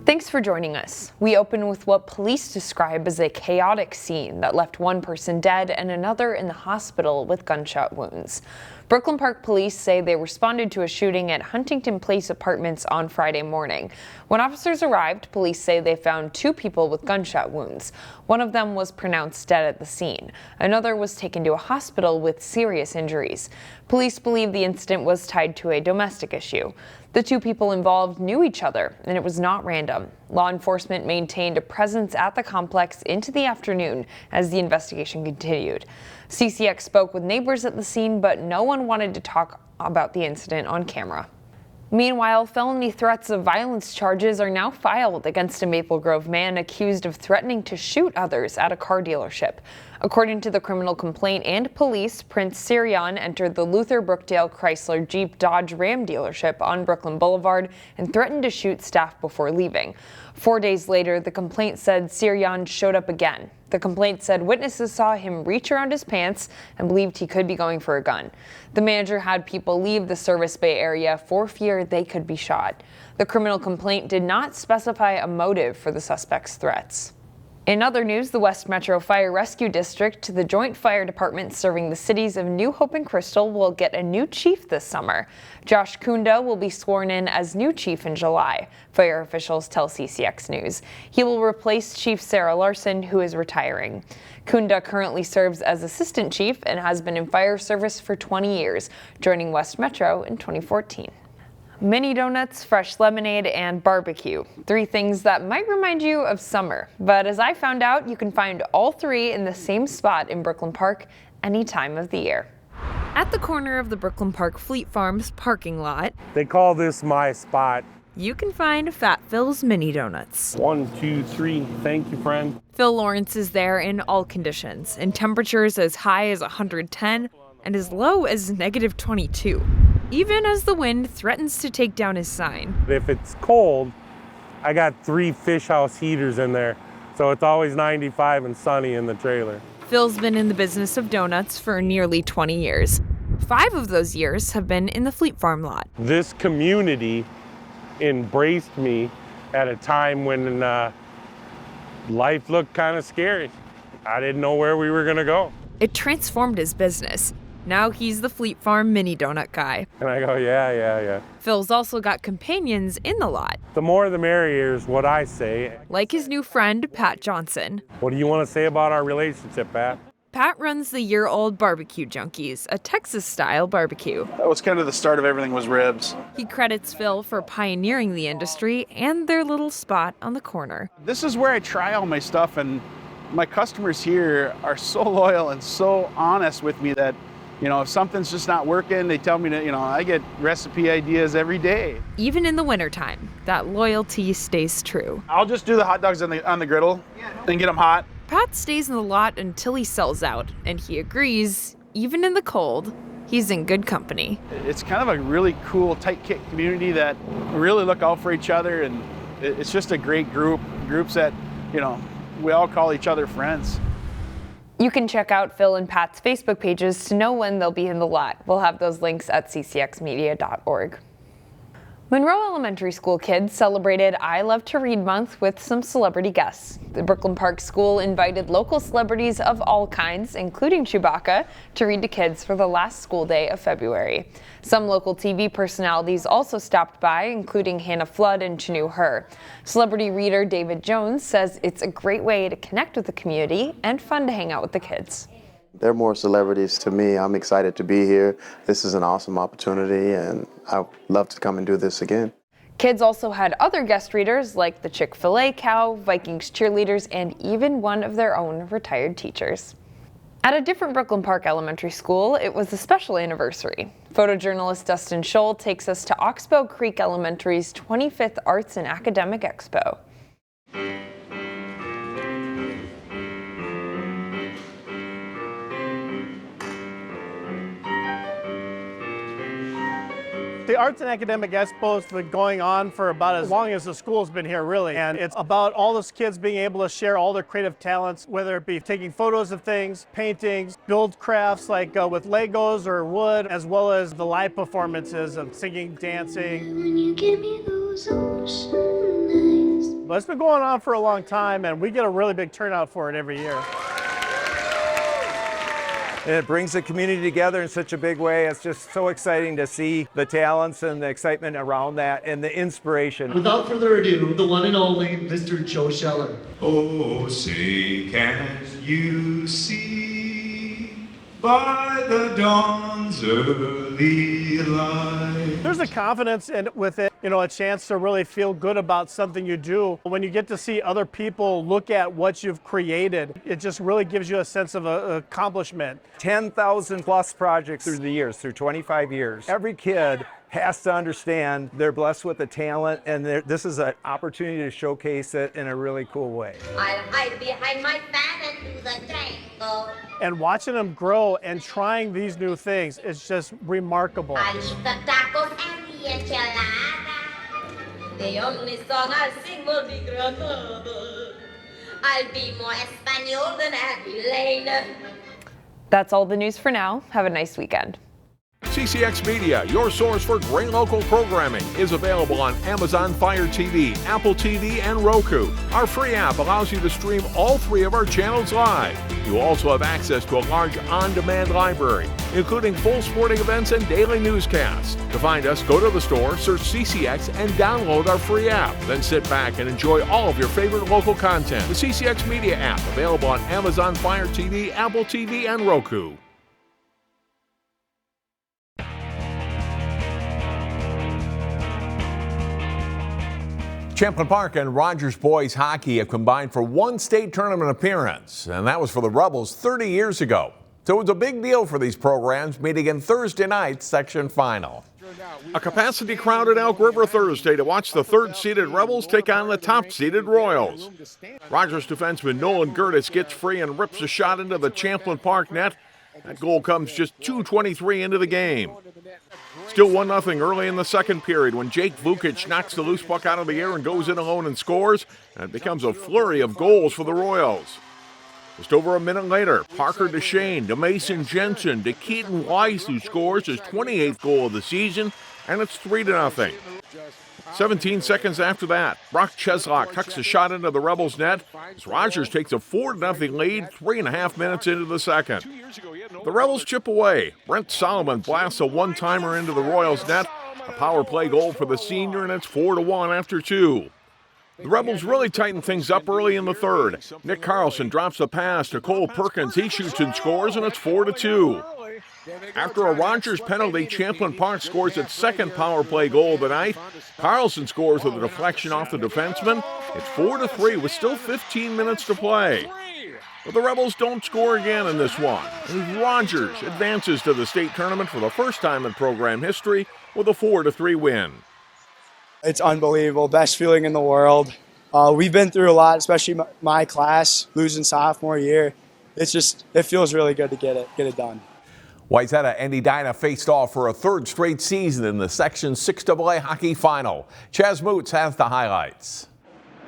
Thanks for joining us. We open with what police describe as a chaotic scene that left one person dead and another in the hospital with gunshot wounds. Brooklyn Park police say they responded to a shooting at Huntington Place Apartments on Friday morning. When officers arrived, police say they found two people with gunshot wounds. One of them was pronounced dead at the scene. Another was taken to a hospital with serious injuries. Police believe the incident was tied to a domestic issue. The two people involved knew each other, and it was not random. Law enforcement maintained a presence at the complex into the afternoon as the investigation continued. CCX spoke with neighbors at the scene, but no one wanted to talk about the incident on camera. Meanwhile, felony threats of violence charges are now filed against a Maple Grove man accused of threatening to shoot others at a car dealership. According to the criminal complaint and police, Prince Sirion entered the Luther Brookdale Chrysler Jeep Dodge Ram dealership on Brooklyn Boulevard and threatened to shoot staff before leaving. 4 days later, the complaint said Sirion showed up again. The complaint said witnesses saw him reach around his pants and believed he could be going for a gun. The manager had people leave the Service Bay area for fear they could be shot. The criminal complaint did not specify a motive for the suspect's threats. In other news, the West Metro Fire Rescue District, the joint fire department serving the cities of New Hope and Crystal, will get a new chief this summer. Josh Kunda will be sworn in as new chief in July, fire officials tell CCX News. He will replace Chief Sarah Larson, who is retiring. Kunda currently serves as assistant chief and has been in fire service for 20 years, joining West Metro in 2014. Mini donuts, fresh lemonade, and barbecue. 3 things that might remind you of summer. But as I found out, you can find all 3 in the same spot in Brooklyn Park any time of the year. At the corner of the Brooklyn Park Fleet Farms parking lot, they call this my spot. You can find Fat Phil's Mini Donuts. 1, 2, 3, thank you, friend. Phil Lawrence is there in all conditions, in temperatures as high as 110 and as low as -22. Even as the wind threatens to take down his sign. If it's cold, I got 3 fish house heaters in there, so it's always 95 and sunny in the trailer. Phil's been in the business of donuts for nearly 20 years. 5 of those years have been in the Fleet Farm lot. This community embraced me at a time when life looked kind of scary. I didn't know where we were gonna go. It transformed his business. Now he's the Fleet Farm mini donut guy. And I go, yeah. Phil's also got companions in the lot. The more the merrier is what I say. Like his new friend, Pat Johnson. What do you want to say about our relationship, Pat? Pat runs the year-old Barbecue Junkies, a Texas-style barbecue. That was kind of the start of everything, was ribs. He credits Phil for pioneering the industry and their little spot on the corner. This is where I try all my stuff, and my customers here are so loyal and so honest with me that, you know, if something's just not working, they tell me to, I get recipe ideas every day. Even in the wintertime, that loyalty stays true. I'll just do the hot dogs on the griddle and get them hot. Pat stays in the lot until he sells out, and he agrees, even in the cold, he's in good company. It's kind of a really cool, tight-knit community that really look out for each other, and it's just a great groups that, we all call each other friends. You can check out Phil and Pat's Facebook pages to know when they'll be in the lot. We'll have those links at ccxmedia.org. Monroe Elementary School kids celebrated I Love to Read Month with some celebrity guests. The Brooklyn Park School invited local celebrities of all kinds, including Chewbacca, to read to kids for the last school day of February. Some local TV personalities also stopped by, including Hannah Flood and Chanu Her. Celebrity reader David Jones says it's a great way to connect with the community and fun to hang out with the kids. They're more celebrities to me. I'm excited to be here. This is an awesome opportunity, and I'd love to come and do this again. Kids also had other guest readers like the Chick-fil-A cow, Vikings cheerleaders, and even one of their own retired teachers. At a different Brooklyn Park Elementary School, it was a special anniversary. Photojournalist Dustin Scholl takes us to Oxbow Creek Elementary's 25th Arts and Academic Expo. The Arts and Academic Expo has been going on for about as long as the school's been here, really. And it's about all those kids being able to share all their creative talents, whether it be taking photos of things, paintings, build crafts like with Legos or wood, as well as the live performances of singing, dancing. When you give me those ocean eyes. But it's been going on for a long time, and we get a really big turnout for it every year. And it brings the community together in such a big way. It's just so exciting to see the talents and the excitement around that and the inspiration. Without further ado, the one and only Mr. Joe Scheller. Oh, say can you see by the dawn's early light? There's a confidence with it, a chance to really feel good about something you do. When you get to see other people look at what you've created, it just really gives you a sense of accomplishment. 10,000 plus projects through the years, through 25 years. Every kid has to understand they're blessed with a talent, and this is an opportunity to showcase it in a really cool way. I'll hide behind my fan and do the tango. And watching them grow and trying these new things is just remarkable. I'll eat the tacos and the enchilada. The only song I'll sing will be Granada. I'll be more Espanol than Abilene. That's all the news for now. Have a nice weekend. CCX Media, your source for great local programming, is available on Amazon Fire TV, Apple TV, and Roku. Our free app allows you to stream all 3 of our channels live. You also have access to a large on-demand library, including full sporting events and daily newscasts. To find us, go to the store, search CCX, and download our free app. Then sit back and enjoy all of your favorite local content. The CCX Media app, available on Amazon Fire TV, Apple TV, and Roku. Champlin Park and Rogers boys hockey have combined for one state tournament appearance, and that was for the Rebels 30 years ago. So it was a big deal for these programs meeting in Thursday night's section final. A capacity crowd at Elk River Thursday to watch the third-seeded Rebels take on the top-seeded Royals. Rogers defenseman Nolan Gertis gets free and rips a shot into the Champlin Park net. That goal comes just 2:23 into the game. Still 1-0 early in the second period when Jake Vukic knocks the loose puck out of the air and goes in alone and scores, and it becomes a flurry of goals for the Royals. Just over a minute later, Parker DeShane to Mason Jensen to Keaton Weiss, who scores his 28th goal of the season, and it's 3-0. 17 seconds after that, Brock Cheslock tucks a shot into the Rebels' net as Rogers takes a 4-0 lead 3.5 minutes into the second. The Rebels chip away. Brent Solomon blasts a one-timer into the Royals' net, a power play goal for the senior, and it's 4-1 after 2. The Rebels really tighten things up early in the third. Nick Carlson drops a pass to Cole Perkins. He shoots and scores, and it's 4-2. After a Rogers penalty, Champlin Park scores its second power play goal of the night. Carlson scores with a deflection off the defenseman. It's 4-3 with still 15 minutes to play. But the Rebels don't score again in this one. And Rogers advances to the state tournament for the first time in program history with a 4-3 win. It's unbelievable. Best feeling in the world. We've been through a lot, especially my class, losing sophomore year. It feels really good to get it done. Wayzata and Edina faced off for a third straight season in the Section 6AA hockey final. Chaz Moots has the highlights.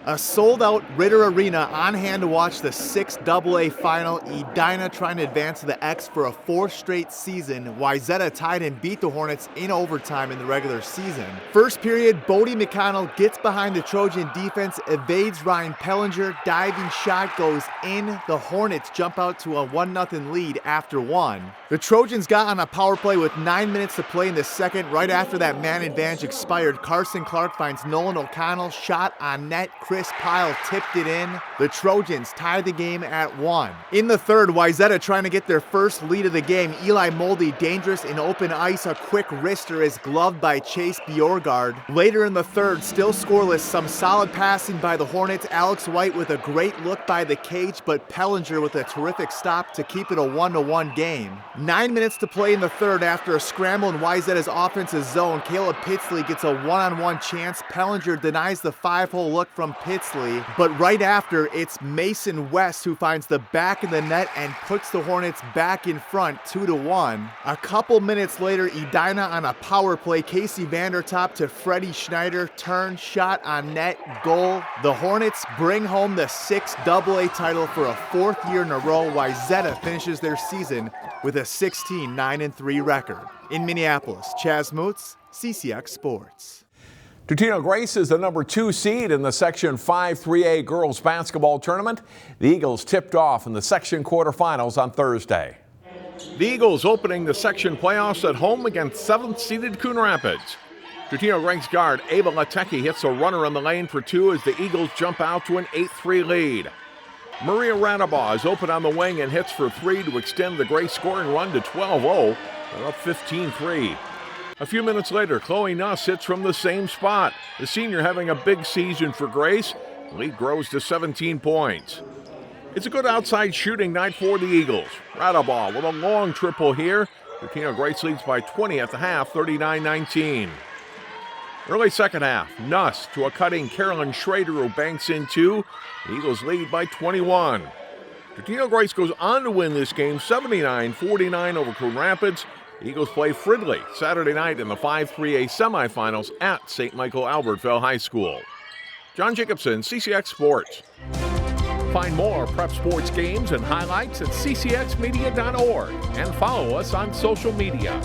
A sold-out Ritter Arena on hand to watch the 6AA final. Edina trying to advance to the X for a 4th straight season. Wayzata tied and beat the Hornets in overtime in the regular season. First period, Bodie McConnell gets behind the Trojan defense, evades Ryan Pellinger, diving shot goes in. The Hornets jump out to a 1-0 lead after 1. The Trojans got on a power play with 9 minutes to play in the second. Right after that man advantage expired, Carson Clark finds Nolan O'Connell, shot on net. Chris Pyle tipped it in. The Trojans tie the game at 1. In the third, Wayzata trying to get their first lead of the game. Eli Moldy dangerous in open ice. A quick wrister is gloved by Chase Bjorgard. Later in the third, still scoreless, some solid passing by the Hornets. Alex White with a great look by the cage, but Pellinger with a terrific stop to keep it a 1-1 game. 9 minutes to play in the third after a scramble in Wayzata's offensive zone. Caleb Pitsley gets a one-on-one chance. Pellinger denies the 5-hole look from Pitsley, but right after, it's Mason West who finds the back of the net and puts the Hornets back in front 2-1. A couple minutes later, Edina on a power play. Casey Vandertop to Freddie Schneider, turn, shot on net, goal. The Hornets bring home the 6AA title for a 4th year in a row. Wayzata finishes their season with a 16-9-3 record. In Minneapolis, Chaz Moots, CCX Sports. Totino-Grace is the number 2 seed in the Section 5-3A girls basketball tournament. The Eagles tipped off in the section quarterfinals on Thursday. The Eagles opening the section playoffs at home against 7th-seeded Coon Rapids. Totino-Grace guard Ava Lateki hits a runner in the lane for 2 as the Eagles jump out to an 8-3 lead. Maria Ranabaugh is open on the wing and hits for 3 to extend the Grace scoring run to 12-0. They're up 15-3. A few minutes later, Chloe Nuss hits from the same spot. The senior having a big season for Grace. The lead grows to 17 points. It's a good outside shooting night for the Eagles. Ranabaugh with a long triple here. Totino-Grace leads by 20 at the half, 39-19. Early second half, Nuss to a cutting Carolyn Schrader who banks in 2. The Eagles lead by 21. Totino-Grace goes on to win this game 79-49 over Coon Rapids. The Eagles play Fridley Saturday night in the 5-3A semifinals at St. Michael Albertville High School. John Jacobson, CCX Sports. Find more prep sports games and highlights at ccxmedia.org and follow us on social media.